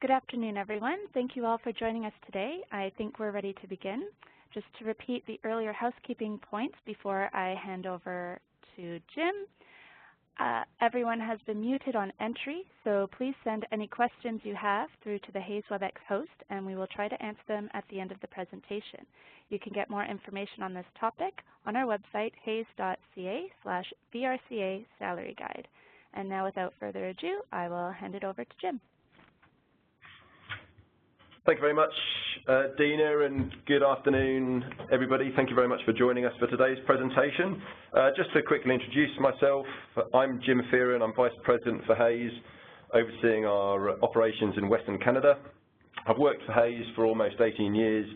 Good afternoon, everyone. Thank you all for joining us today. I think we're ready to begin. Just to repeat the earlier housekeeping points before I hand over to Jim. Everyone has been muted on entry, so please send any questions you have through to the Hays WebEx host, and we will try to answer them at the end of the presentation. You can get more information on this topic on our website, hays.ca/VRCA Salary Guide. And now, without further ado, I will hand it over to Jim. Thank you very much, Dina, and good afternoon, everybody. Thank you very much for joining us for today's presentation. Just to quickly introduce myself, I'm Jim Fearon. I'm Vice President for Hays, overseeing our operations in Western Canada. I've worked for Hays for almost 18 years,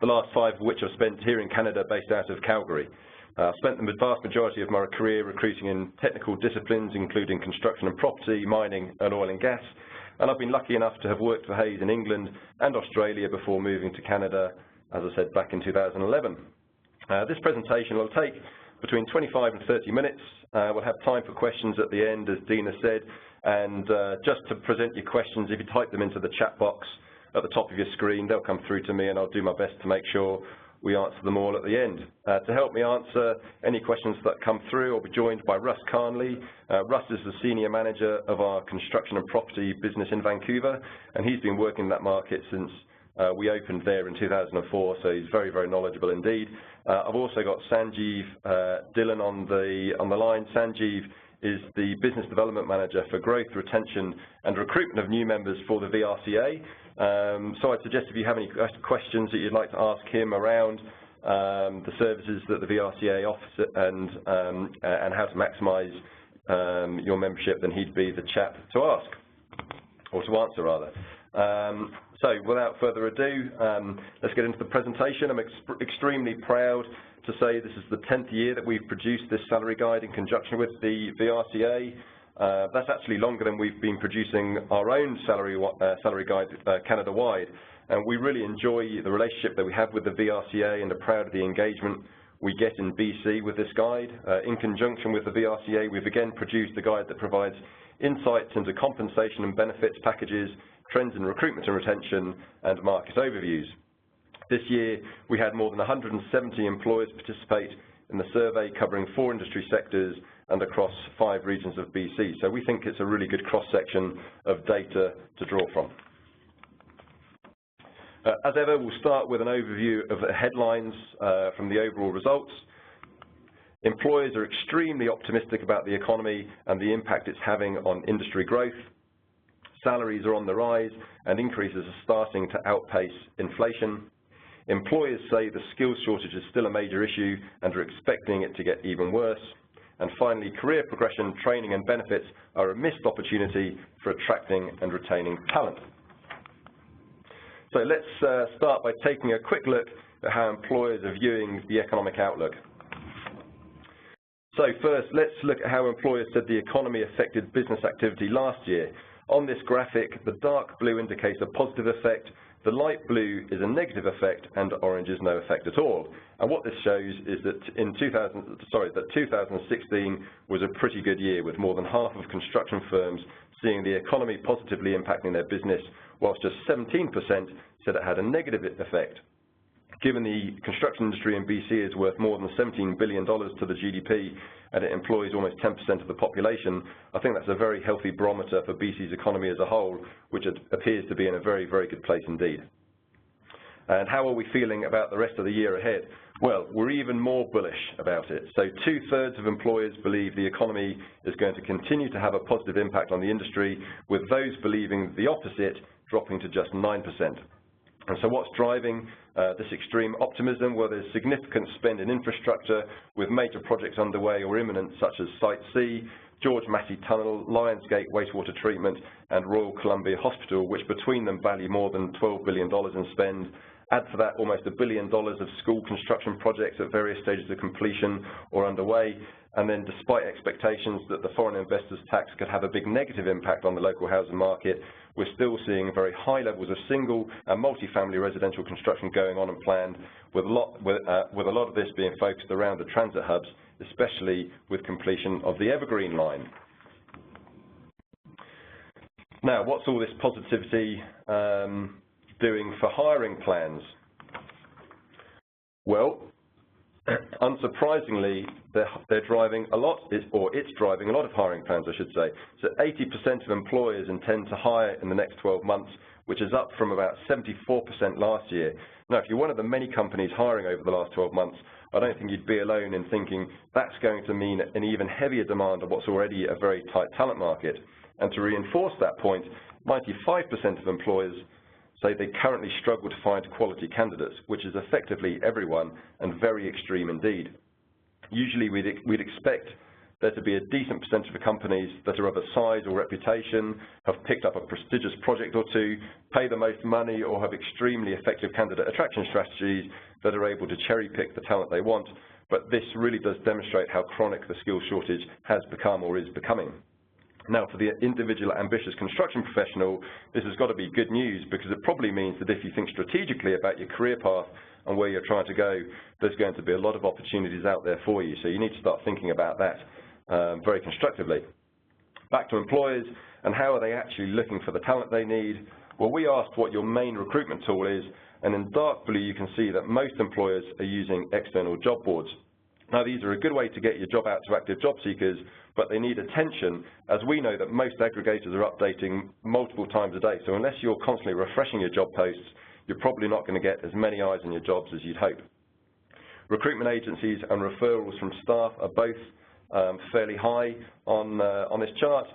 the last 5 of which I've spent here in Canada, based out of Calgary. I've spent the vast majority of my career recruiting in technical disciplines, including construction and property, mining, and oil and gas. And I've been lucky enough to have worked for Hays in England and Australia before moving to Canada, as I said, back in 2011. This presentation will take between 25 and 30 minutes. We'll have time for questions at the end, as Dina said. And just to present your questions, if you type them into the chat box at the top of your screen, they'll come through to me, and I'll do my best to make sure we answer them all at the end. To help me answer any questions that come through, I'll be joined by Russ Carnley. Russ is the Senior Manager of our construction and property business in Vancouver, and he's been working in that market since we opened there in 2004, so he's very, very knowledgeable indeed. I've also got Sanjeev Dillon on the line. Sanjeev is the Business Development Manager for Growth, Retention and Recruitment of New Members for the VRCA. So I'd suggest if you have any questions that you'd like to ask him around the services that the VRCA offers and how to maximise your membership, then he'd be the chap to ask, or to answer rather. So without further ado, let's get into the presentation. I'm extremely proud to say this is the 10th year that we've produced this salary guide in conjunction with the VRCA. That's actually longer than we've been producing our own salary guide Canada-wide. And we really enjoy the relationship that we have with the VRCA and are proud of the engagement we get in BC with this guide. In conjunction with the VRCA, we've again produced a guide that provides insights into compensation and benefits packages, trends in recruitment and retention, and market overviews. This year, we had more than 170 employers participate in the survey, covering 4 industry sectors and across 5 regions of BC. So we think it's a really good cross-section of data to draw from. As ever, we'll start with an overview of the headlines from the overall results. Employers are extremely optimistic about the economy and the impact it's having on industry growth. Salaries are on the rise, and increases are starting to outpace inflation. Employers say the skills shortage is still a major issue and are expecting it to get even worse. And finally, career progression, training and benefits are a missed opportunity for attracting and retaining talent. So let's start by taking a quick look at how employers are viewing the economic outlook. So first, let's look at how employers said the economy affected business activity last year. On this graphic, the dark blue indicates a positive effect, the light blue is a negative effect, and orange is no effect at all. And what this shows is that 2016 was a pretty good year, with more than half of construction firms seeing the economy positively impacting their business, whilst just 17% said it had a negative effect. Given the construction industry in BC is worth more than $17 billion to the GDP and it employs almost 10% of the population, I think that's a very healthy barometer for BC's economy as a whole, which appears to be in a very, very good place indeed. And how are we feeling about the rest of the year ahead? Well, we're even more bullish about it. So 2/3 of employers believe the economy is going to continue to have a positive impact on the industry, with those believing the opposite dropping to just 9%. And so what's driving this extreme optimism? Well, there's significant spend in infrastructure, with major projects underway or imminent, such as Site C, George Massey Tunnel, Lionsgate Wastewater Treatment, and Royal Columbia Hospital, which between them value more than $12 billion in spend. Add to that almost $1 billion of school construction projects at various stages of completion or underway, and then despite expectations that the foreign investors tax could have a big negative impact on the local housing market, we're still seeing very high levels of single and multi-family residential construction going on and planned, with a lot of this being focused around the transit hubs, especially with completion of the Evergreen line. Now, what's all this positivity doing for hiring plans? Well, unsurprisingly, they're driving a lot, or it's driving a lot of hiring plans, I should say. So 80% of employers intend to hire in the next 12 months, which is up from about 74% last year. Now, if you're one of the many companies hiring over the last 12 months, I don't think you'd be alone in thinking that's going to mean an even heavier demand on what's already a very tight talent market. And to reinforce that point, 95% of employers say they currently struggle to find quality candidates, which is effectively everyone and very extreme indeed. Usually we'd expect there to be a decent percentage of companies that are of a size or reputation, have picked up a prestigious project or two, pay the most money, or have extremely effective candidate attraction strategies that are able to cherry pick the talent they want. But this really does demonstrate how chronic the skill shortage has become or is becoming. Now, for the individual ambitious construction professional, this has got to be good news, because it probably means that if you think strategically about your career path and where you're trying to go, there's going to be a lot of opportunities out there for you. So you need to start thinking about that very constructively. Back to employers, and how are they actually looking for the talent they need? Well, we asked what your main recruitment tool is, and in dark blue you can see that most employers are using external job boards. Now, these are a good way to get your job out to active job seekers, but they need attention, as we know that most aggregators are updating multiple times a day. So unless you're constantly refreshing your job posts, you're probably not going to get as many eyes on your jobs as you'd hope. Recruitment agencies and referrals from staff are both fairly high on this chart.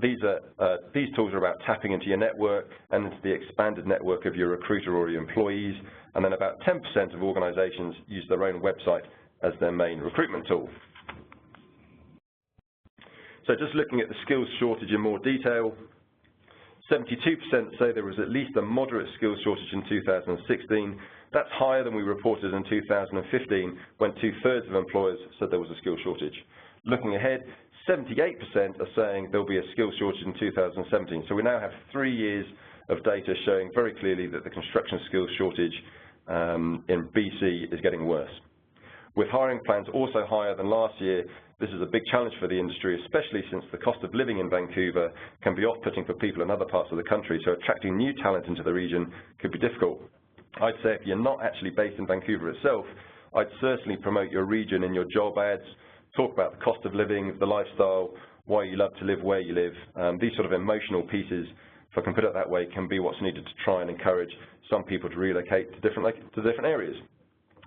These tools are about tapping into your network and into the expanded network of your recruiter or your employees, and then about 10% of organizations use their own website as their main recruitment tool. So just looking at the skills shortage in more detail, 72% say there was at least a moderate skills shortage in 2016. That's higher than we reported in 2015, when 2/3 of employers said there was a skills shortage. Looking ahead, 78% are saying there'll be a skills shortage in 2017. So we now have 3 years of data showing very clearly that the construction skills shortage in BC is getting worse. With hiring plans also higher than last year, this is a big challenge for the industry, especially since the cost of living in Vancouver can be off-putting for people in other parts of the country, so attracting new talent into the region could be difficult. I'd say if you're not actually based in Vancouver itself, I'd certainly promote your region in your job ads, talk about the cost of living, the lifestyle, why you love to live where you live. These sort of emotional pieces, if I can put it that way, can be what's needed to try and encourage some people to relocate to different areas.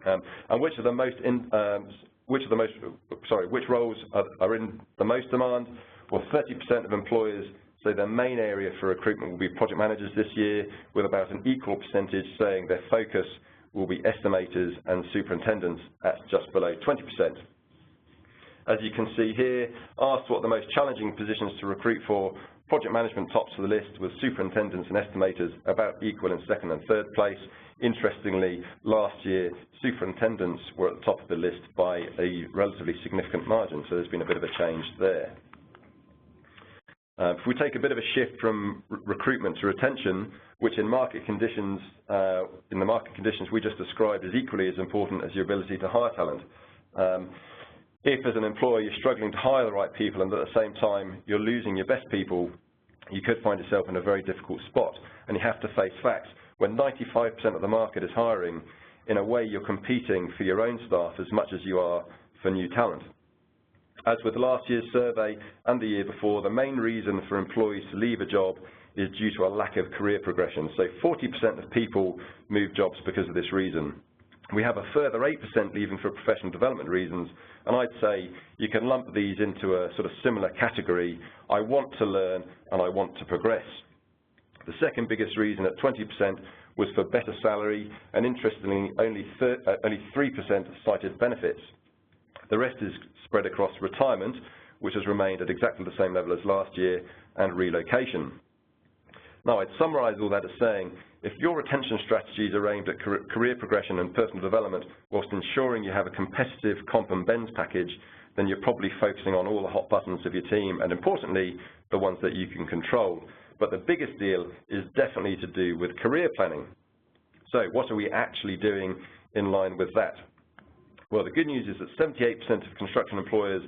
And which roles are in the most demand? Well, 30% of employers say their main area for recruitment will be project managers this year, with about an equal percentage saying their focus will be estimators and superintendents at just below 20%. As you can see here, asked what the most challenging positions to recruit for, project management tops of the list, with superintendents and estimators about equal in second and third place. Interestingly, last year, superintendents were at the top of the list by a relatively significant margin, so there's been a bit of a change there. If we take a bit of a shift from recruitment to retention, which in the market conditions we just described is equally as important as your ability to hire talent. If, as an employer, you're struggling to hire the right people and at the same time you're losing your best people, you could find yourself in a very difficult spot, and you have to face facts. When 95% of the market is hiring, in a way you're competing for your own staff as much as you are for new talent. As with last year's survey and the year before, the main reason for employees to leave a job is due to a lack of career progression. So 40% of people move jobs because of this reason. We have a further 8% leaving for professional development reasons, and I'd say you can lump these into a sort of similar category: I want to learn and I want to progress. The second biggest reason at 20% was for better salary, and interestingly only 3% cited benefits. The rest is spread across retirement, which has remained at exactly the same level as last year, and relocation. Now, I'd summarize all that as saying, if your retention strategies are aimed at career progression and personal development, whilst ensuring you have a competitive comp and bends package, then you're probably focusing on all the hot buttons of your team, and importantly, the ones that you can control. But the biggest deal is definitely to do with career planning. So what are we actually doing in line with that? Well, the good news is that 78% of construction employers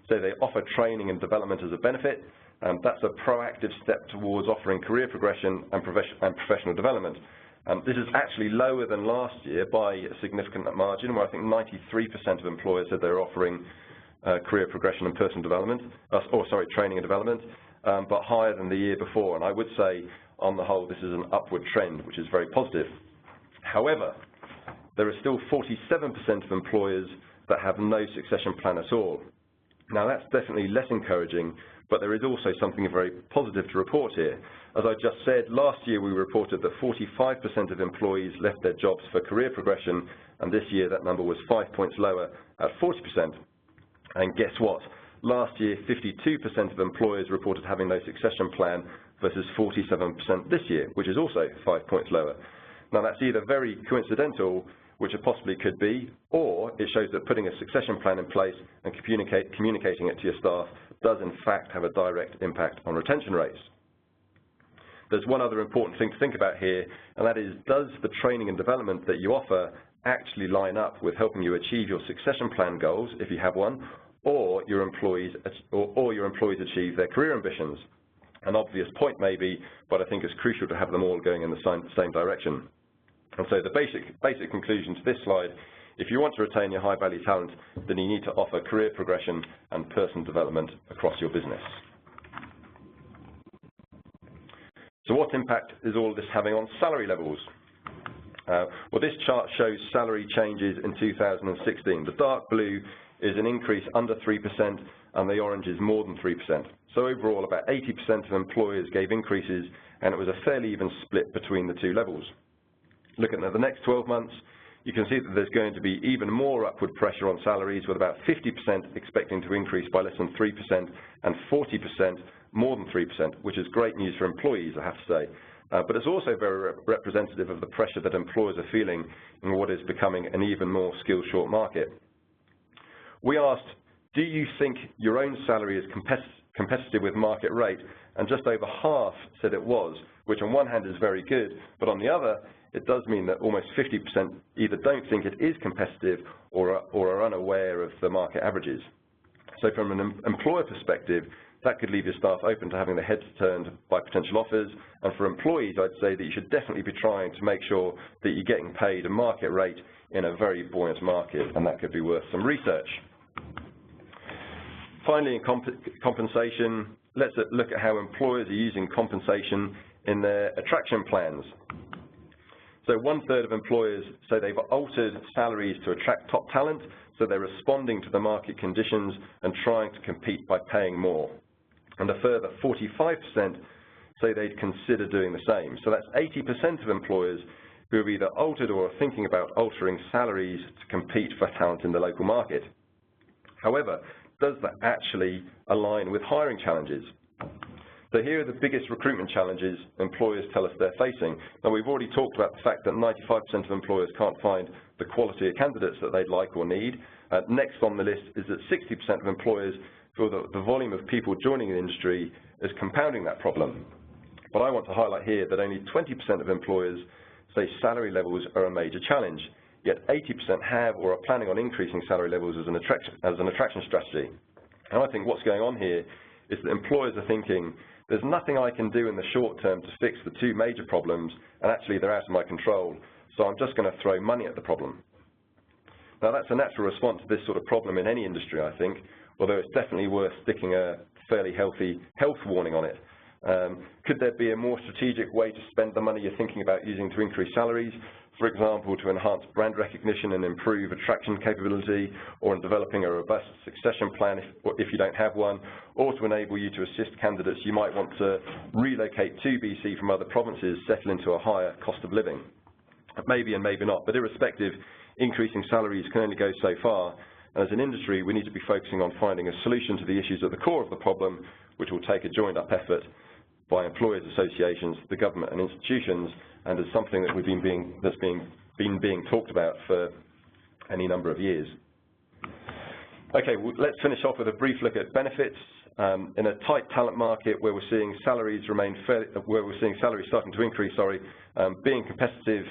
say they offer training and development as a benefit. That's a proactive step towards offering career progression and professional development. This is actually lower than last year by a significant margin, where I think 93% of employers said they're offering career progression and personal development, training and development, but higher than the year before. And I would say, on the whole, this is an upward trend, which is very positive. However, there are still 47% of employers that have no succession plan at all. Now, that's definitely less encouraging, but there is also something very positive to report here. As I just said, last year we reported that 45% of employees left their jobs for career progression, and this year that number was 5 points lower at 40%. And guess what? Last year, 52% of employers reported having no succession plan versus 47% this year, which is also 5 points lower. Now, that's either very coincidental, which it possibly could be, or it shows that putting a succession plan in place and communicating it to your staff does in fact have a direct impact on retention rates. There's one other important thing to think about here, and that is, does the training and development that you offer actually line up with helping you achieve your succession plan goals, if you have one, or your employees achieve their career ambitions? An obvious point maybe, but I think it's crucial to have them all going in the same direction. And so the basic conclusion to this slide, if you want to retain your high-value talent, then you need to offer career progression and personal development across your business. So what impact is all this having on salary levels? Well, this chart shows salary changes in 2016. The dark blue is an increase under 3%, and the orange is more than 3%. So overall, about 80% of employers gave increases, and it was a fairly even split between the two levels. Looking at the next 12 months, you can see that there's going to be even more upward pressure on salaries, with about 50% expecting to increase by less than 3% and 40% more than 3%, which is great news for employees, I have to say. But it's also very representative of the pressure that employers are feeling in what is becoming an even more skill-short market. We asked, do you think your own salary is competitive with market rate? And just over half said it was, which on one hand is very good, but on the other, it does mean that almost 50% either don't think it is competitive or are unaware of the market averages. So from an employer perspective, that could leave your staff open to having their heads turned by potential offers. And for employees, I'd say that you should definitely be trying to make sure that you're getting paid a market rate in a very buoyant market, and that could be worth some research. Finally, in compensation, let's look at how employers are using compensation in their attraction plans. So 1/3 of employers say they've altered salaries to attract top talent, so they're responding to the market conditions and trying to compete by paying more. And a further 45% say they'd consider doing the same. So that's 80% of employers who have either altered or are thinking about altering salaries to compete for talent in the local market. However, does that actually align with hiring challenges? So here are the biggest recruitment challenges employers tell us they're facing. Now, we've already talked about the fact that 95% of employers can't find the quality of candidates that they'd like or need. Next on the list is that 60% of employers feel that the volume of people joining the industry is compounding that problem. But I want to highlight here that only 20% of employers say salary levels are a major challenge, yet 80% have or are planning on increasing salary levels as an attraction strategy. And I think what's going on here is that employers are thinking, there's nothing I can do in the short term to fix the two major problems, and actually they're out of my control, so I'm just going to throw money at the problem. Now, that's a natural response to this sort of problem in any industry, I think, although it's definitely worth sticking a fairly healthy health warning on it. Could there be a more strategic way to spend the money you're thinking about using to increase salaries? For example, to enhance brand recognition and improve attraction capability, or in developing a robust succession plan if you don't have one, or to enable you to assist candidates you might want to relocate to BC from other provinces, settle into a higher cost of living. Maybe and maybe not, but irrespective, increasing salaries can only go so far. As an industry, we need to be focusing on finding a solution to the issues at the core of the problem, which will take a joined-up effort by employers' associations, the government and institutions, and is something that that's been being talked about for any number of years. Okay, well, let's finish off with a brief look at benefits. In a tight talent market where we're seeing salaries starting to increase, being competitive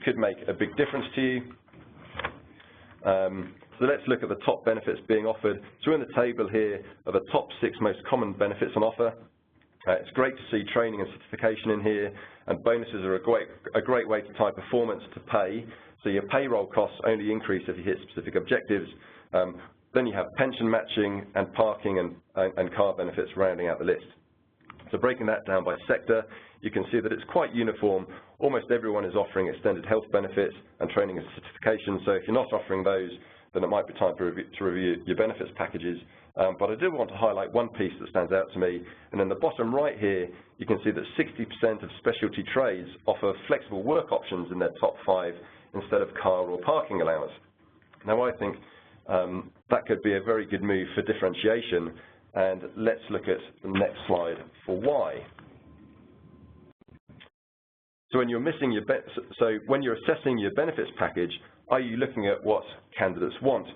could make a big difference to you. So let's look at the top benefits being offered. So in the table here are the top 6 most common benefits on offer. It's great to see training and certification in here, and bonuses are a great way to tie performance to pay. So your payroll costs only increase if you hit specific objectives. Then you have pension matching and parking and car benefits rounding out the list. So breaking that down by sector, you can see that it's quite uniform. Almost everyone is offering extended health benefits and training and certification. So if you're not offering those, then it might be time to review your benefits packages. But I do want to highlight one piece that stands out to me. And in the bottom right here, you can see that 60% of specialty trades offer flexible work options in their top 5 instead of car or parking allowance. Now, I think that could be a very good move for differentiation. And let's look at the next slide for why. So when you're assessing your benefits package, are you looking at what candidates want?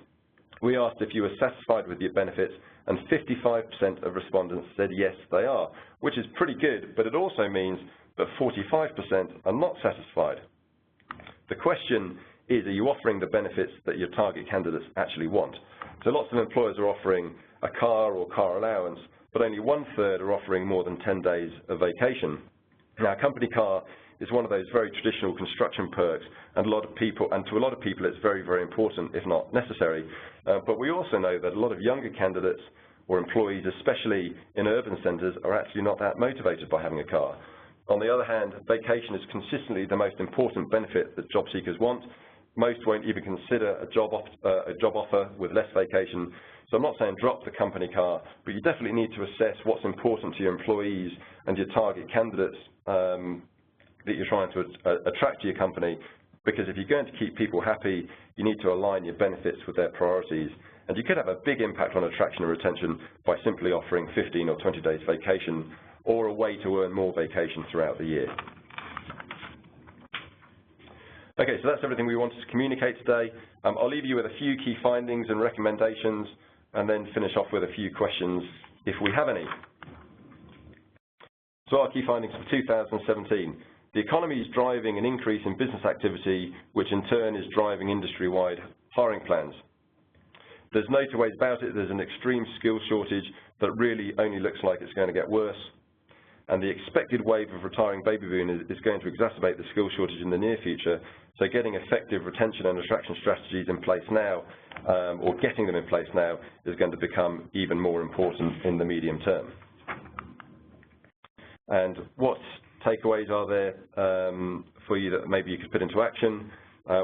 We asked if you were satisfied with your benefits, and 55% of respondents said yes, they are, which is pretty good, but it also means that 45% are not satisfied. The question is, are you offering the benefits that your target candidates actually want? So lots of employers are offering a car or car allowance, but only 1/3 are offering more than 10 days of vacation. Now, a company car is one of those very traditional construction perks, and to a lot of people it's very, very important, if not necessary. But we also know that a lot of younger candidates or employees, especially in urban centres, are actually not that motivated by having a car. On the other hand, vacation is consistently the most important benefit that job seekers want. Most won't even consider a job offer with less vacation. So I'm not saying drop the company car, but you definitely need to assess what's important to your employees and your target candidates that you're trying to attract to your company, because if you're going to keep people happy, you need to align your benefits with their priorities. And you could have a big impact on attraction and retention by simply offering 15 or 20 days vacation, or a way to earn more vacation throughout the year. Okay, so that's everything we wanted to communicate today. I'll leave you with a few key findings and recommendations, and then finish off with a few questions if we have any. So our key findings for 2017. The economy is driving an increase in business activity, which in turn is driving industry-wide hiring plans. There's no two ways about it. There's an extreme skills shortage that really only looks like it's going to get worse. And the expected wave of retiring baby boomers is going to exacerbate the skills shortage in the near future. So getting effective retention and attraction strategies in place now, or getting them in place now, is going to become even more important in the medium term. And what takeaways are there for you that maybe you could put into action?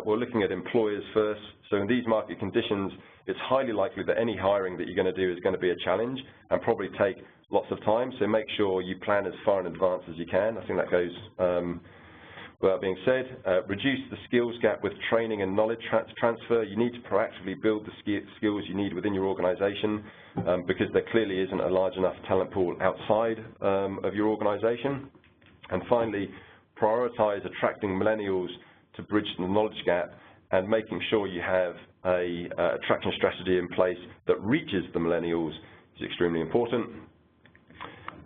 We're looking at employers first. So in these market conditions, it's highly likely that any hiring that you're going to do is going to be a challenge and probably take lots of time. So make sure you plan as far in advance as you can. I think that goes without being said. Reduce the skills gap with training and knowledge transfer. You need to proactively build the skills you need within your organization, because there clearly isn't a large enough talent pool outside of your organization. And finally, prioritize attracting millennials to bridge the knowledge gap, and making sure you have a attraction strategy in place that reaches the millennials is extremely important.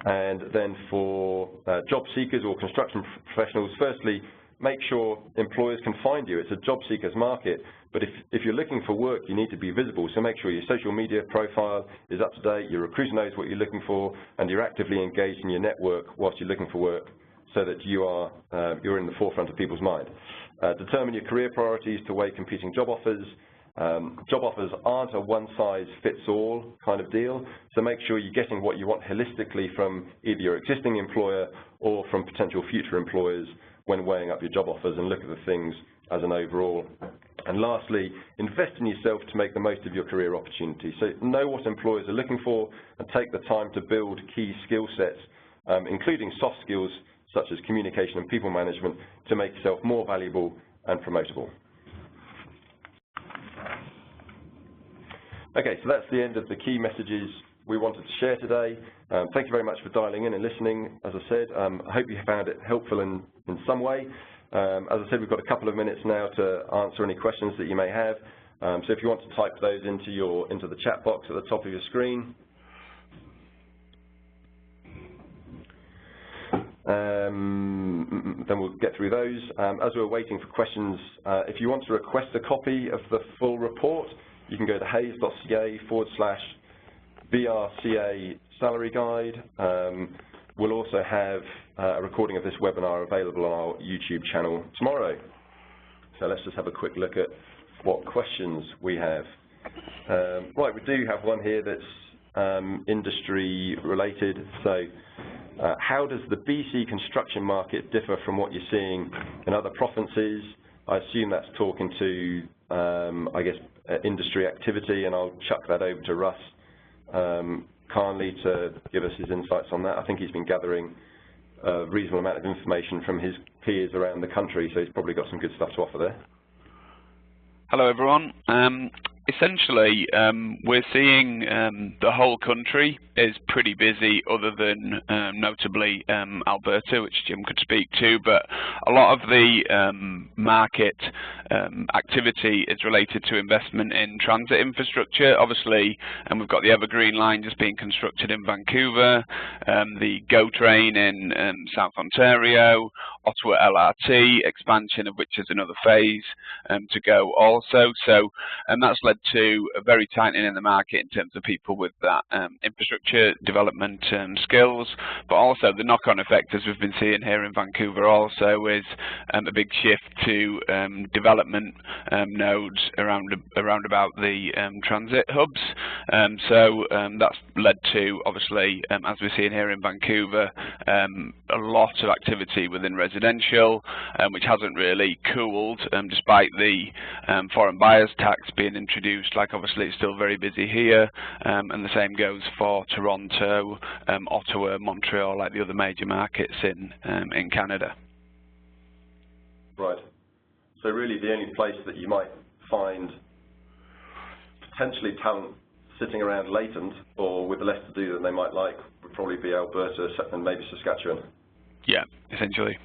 And then for job seekers or construction professionals, firstly, make sure employers can find you. It's a job seekers market, but if you're looking for work, you need to be visible. So make sure your social media profile is up to date, your recruiter knows what you're looking for, and you're actively engaged in your network whilst you're looking for work, so that you're in the forefront of people's mind. Determine your career priorities to weigh competing job offers. Job offers aren't a one-size-fits-all kind of deal, so make sure you're getting what you want holistically from either your existing employer or from potential future employers when weighing up your job offers, and look at the things as an overall. And lastly, invest in yourself to make the most of your career opportunities. So know what employers are looking for and take the time to build key skill sets, including soft skills such as communication and people management, to make yourself more valuable and promotable. Okay, so that's the end of the key messages we wanted to share today. Thank you very much for dialing in and listening. As I said, I hope you found it helpful in some way. As I said, we've got a couple of minutes now to answer any questions that you may have. So if you want to type those into the chat box at the top of your screen. Then we'll get through those. As we're waiting for questions, if you want to request a copy of the full report, you can go to hayes.ca/BRCA salary guide. We'll also have a recording of this webinar available on our YouTube channel tomorrow. So let's just have a quick look at what questions we have. Right, we do have one here that's industry related. So how does the BC construction market differ from what you're seeing in other provinces? I assume that's talking to, I guess, industry activity, and I'll chuck that over to Russ Carnley to give us his insights on that. I think he's been gathering a reasonable amount of information from his peers around the country, so he's probably got some good stuff to offer there. Hello, everyone. Essentially, we're seeing the whole country is pretty busy, other than notably Alberta, which Jim could speak to, but a lot of the market activity is related to investment in transit infrastructure, obviously, and we've got the Evergreen line just being constructed in Vancouver, the GO train in South Ontario, Ottawa LRT expansion, of which is another phase to go also. So, and that's led to a very tightening in the market in terms of people with that infrastructure development skills, but also the knock-on effect, as we've been seeing here in Vancouver also, is a big shift to development nodes around about the transit hubs. So that's led to, obviously, as we're seeing here in Vancouver, a lot of activity within residential, which hasn't really cooled despite the foreign buyers tax being introduced. Like, obviously, it's still very busy here, and the same goes for Toronto, Ottawa, Montreal, like the other major markets in Canada. Right. So really the only place that you might find potentially talent sitting around latent or with less to do than they might like would probably be Alberta and maybe Saskatchewan. Yeah, essentially.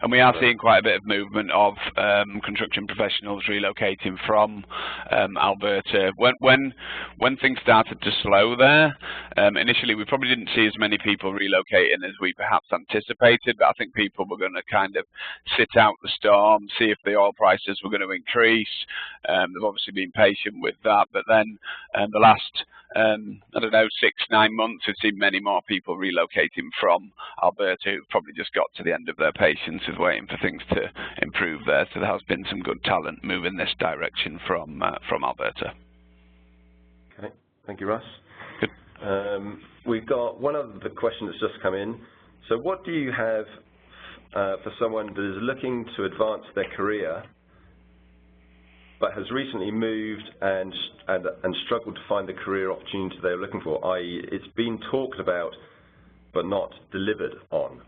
And we are seeing quite a bit of movement of construction professionals relocating from Alberta. When things started to slow there, initially we probably didn't see as many people relocating as we perhaps anticipated, but I think people were going to kind of sit out the storm, see if the oil prices were going to increase. They've obviously been patient with that, but then the last I don't know, 6-9 months, we've seen many more people relocating from Alberta who've probably just got to the end of their patience with waiting for things to improve there. So there has been some good talent moving this direction from Alberta. Okay, thank you, Russ. Good. We've got one other question that's just come in. So what do you have for someone that is looking to advance their career but has recently moved and struggled to find the career opportunity they're looking for, i.e. it's been talked about but not delivered on?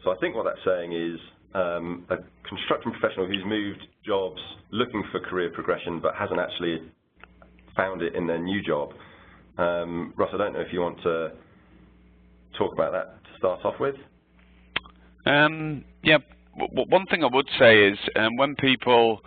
So I think what that's saying is a construction professional who's moved jobs looking for career progression but hasn't actually found it in their new job. Ross, I don't know if you want to talk about that to start off with. Yeah. One thing I would say is when people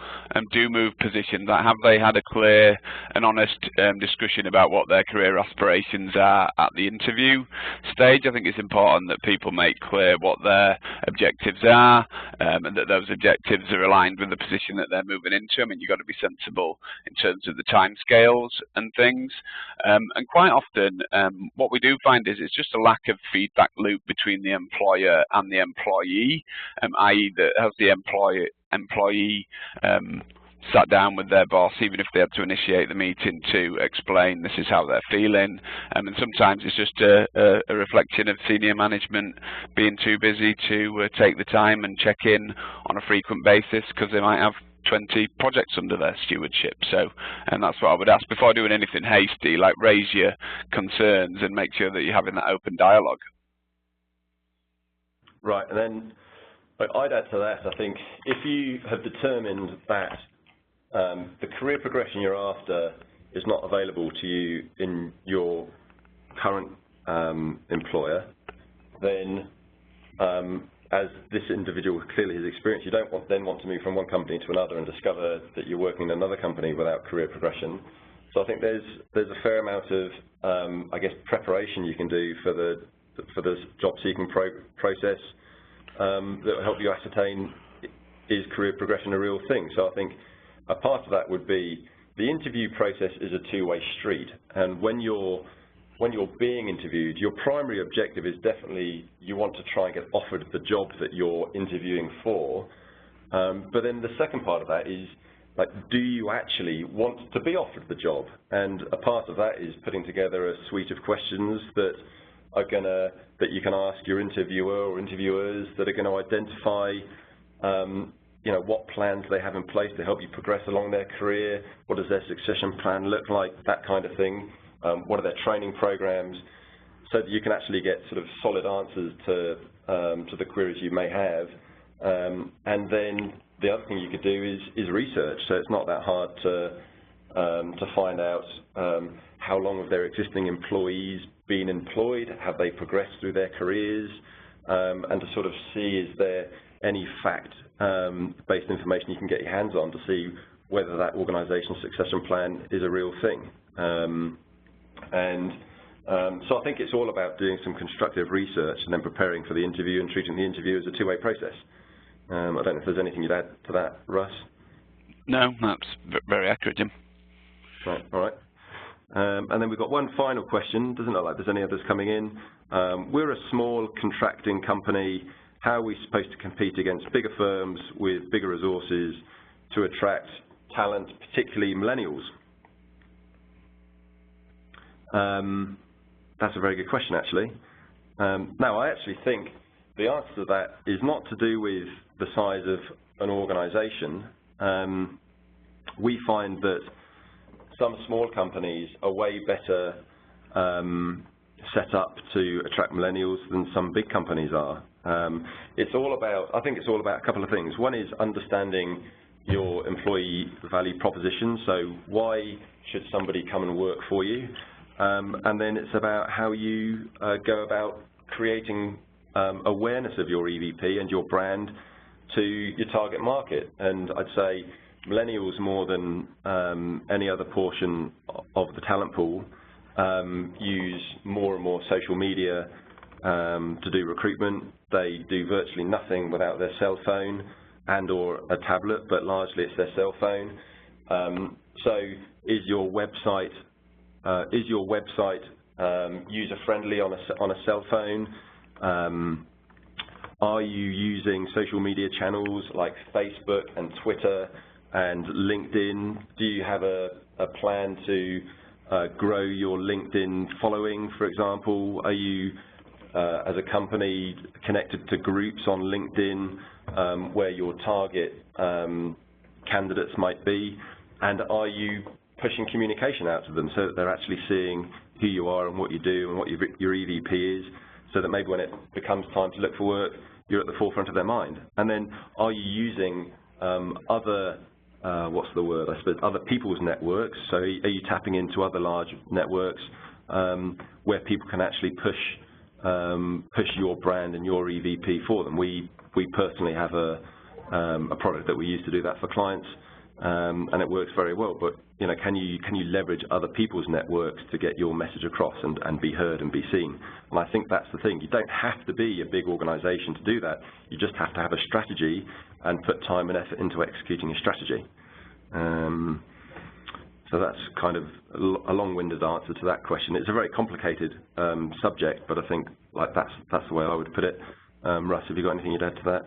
do move positions, have they had a clear and honest discussion about what their career aspirations are at the interview stage? I think it's important that people make clear what their objectives are and that those objectives are aligned with the position that they're moving into. I mean, you've got to be sensible in terms of the timescales and things. And quite often, what we do find is it's just a lack of feedback loop between the employer and the employee, i.e. that has the employee sat down with their boss, even if they had to initiate the meeting to explain this is how they're feeling. And sometimes it's just a reflection of senior management being too busy to take the time and check in on a frequent basis because they might have 20 projects under their stewardship. So, and that's what I would ask before doing anything hasty, like raise your concerns and make sure that you're having that open dialogue. Right, and then I'd add to that, I think, if you have determined that the career progression you're after is not available to you in your current employer, then as this individual clearly has experienced, you don't then want to move from one company to another and discover that you're working in another company without career progression. So I think there's a fair amount of, I guess, preparation you can do for the job-seeking process that will help you ascertain, is career progression a real thing? So I think a part of that would be the interview process is a two-way street, and when you're being interviewed, your primary objective is definitely you want to try and get offered the job that you're interviewing for. But then the second part of that is, like, do you actually want to be offered the job? And a part of that is putting together a suite of questions that you can ask your interviewer or interviewers that are going to identify what plans they have in place to help you progress along their career. What does their succession plan look like? That kind of thing. What are their training programs? So that you can actually get sort of solid answers to the queries you may have. And then the other thing you could do is research. So it's not that hard to find out how long have their existing employees been employed, have they progressed through their careers, and to sort of see is there any fact-based information you can get your hands on to see whether that organization's succession plan is a real thing. So I think it's all about doing some constructive research and then preparing for the interview and treating the interview as a two-way process. I don't know if there's anything you'd add to that, Russ? No, that's very accurate, Jim. Right, all right. And then we've got one final question. Doesn't look like there's any others coming in. We're a small contracting company. How are we supposed to compete against bigger firms with bigger resources to attract talent, particularly millennials? That's a very good question, actually. Now, I actually think the answer to that is not to do with the size of an organization. We find that some small companies are way better set up to attract millennials than some big companies are. I think it's all about a couple of things. One is understanding your employee value proposition. So why should somebody come and work for you? And then it's about how you go about creating awareness of your EVP and your brand to your target market. And I'd say millennials, more than any other portion of the talent pool, use more and more social media to do recruitment. They do virtually nothing without their cell phone and or a tablet, but largely it's their cell phone. So is your website user-friendly on a cell phone? Are you using social media channels like Facebook and Twitter and LinkedIn? Do you have a plan to grow your LinkedIn following, for example? Are you, as a company, connected to groups on LinkedIn where your target candidates might be? And are you pushing communication out to them so that they're actually seeing who you are and what you do and what your EVP is, so that maybe when it becomes time to look for work, you're at the forefront of their mind? And then are you using other people's networks? So are you tapping into other large networks where people can actually push your brand and your EVP for them? We personally have a product that we use to do that for clients, and it works very well. But can you leverage other people's networks to get your message across and be heard and be seen? And I think that's the thing. You don't have to be a big organization to do that. You just have to have a strategy and put time and effort into executing a strategy. So that's kind of a long-winded answer to that question. It's a very complicated subject, but I think that's the way I would put it. Russ, have you got anything you'd add to that?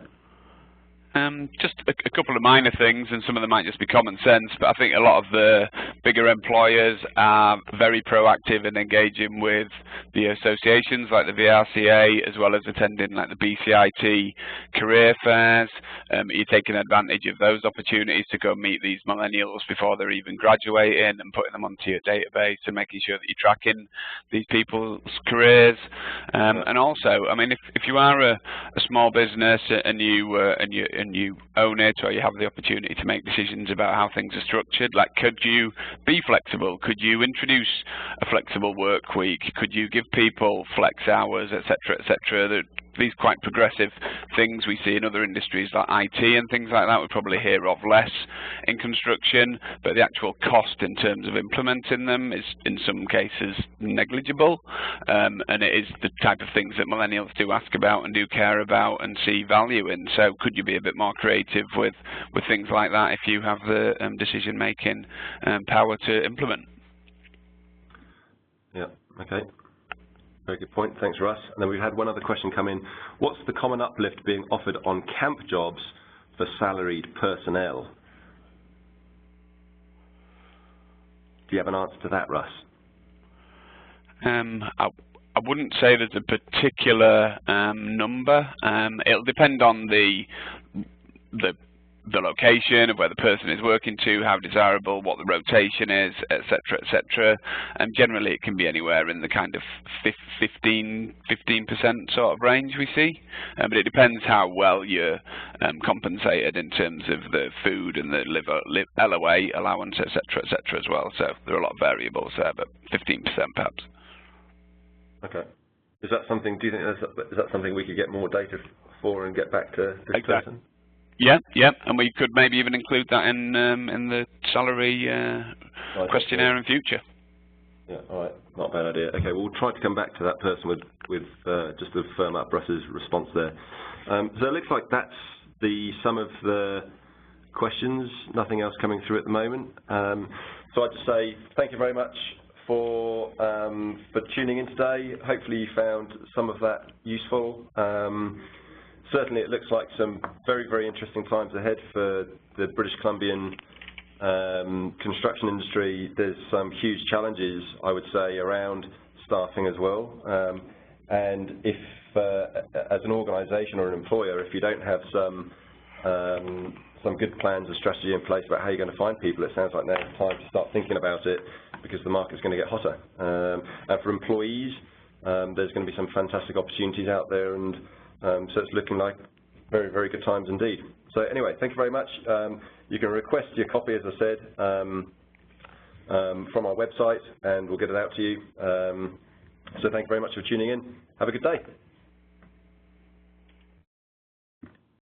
Just a couple of minor things, and some of them might just be common sense, but I think a lot of the bigger employers are very proactive in engaging with the associations like the VRCA, as well as attending like the BCIT career fairs. You're taking advantage of those opportunities to go meet these millennials before they're even graduating and putting them onto your database and making sure that you're tracking these people's careers. And also, I mean, if you are a small business and you own it, or you have the opportunity to make decisions about how things are structured, like, could you be flexible? Could you introduce a flexible work week? Could you give people flex hours, etc., etc., that these quite progressive things we see in other industries like IT and things like that, we probably hear of less in construction, but the actual cost in terms of implementing them is in some cases negligible, and it is the type of things that millennials do ask about and do care about and see value in. So could you be a bit more creative with things like that if you have the decision-making power to implement? Yeah, okay. Very good point. Thanks, Russ. And then we've had one other question come in. What's the common uplift being offered on camp jobs for salaried personnel? Do you have an answer to that, Russ? I wouldn't say there's a particular number. It'll depend on the location of where the person is working to, how desirable, what the rotation is, etc., etc. And generally, it can be anywhere in the kind of 15% sort of range we see. But it depends how well you're compensated in terms of the food and the LOA allowance, etc., etc. as well. So there are a lot of variables there, but 15% perhaps. Okay. Is that something? Do you think is that something we could get more data for and get back to this person? Yeah, yeah, and we could maybe even include that in the salary questionnaire in future. Yeah, all right, not a bad idea. Okay, we'll try to come back to that person with just to firm up Russ's response there. So it looks like that's the sum of the questions. Nothing else coming through at the moment. So I'd just say thank you very much for tuning in today. Hopefully you found some of that useful. Certainly it looks like some very, very interesting times ahead for the British Columbian construction industry. There's some huge challenges, I would say, around staffing as well. And if, as an organisation or an employer, if you don't have some good plans and strategy in place about how you're going to find people, it sounds like now's the time to start thinking about it, because the market's going to get hotter. And for employees, there's going to be some fantastic opportunities out there, and so it's looking like very, very good times indeed. So anyway, thank you very much. You can request your copy, as I said, from our website, and we'll get it out to you. So thank you very much for tuning in. Have a good day.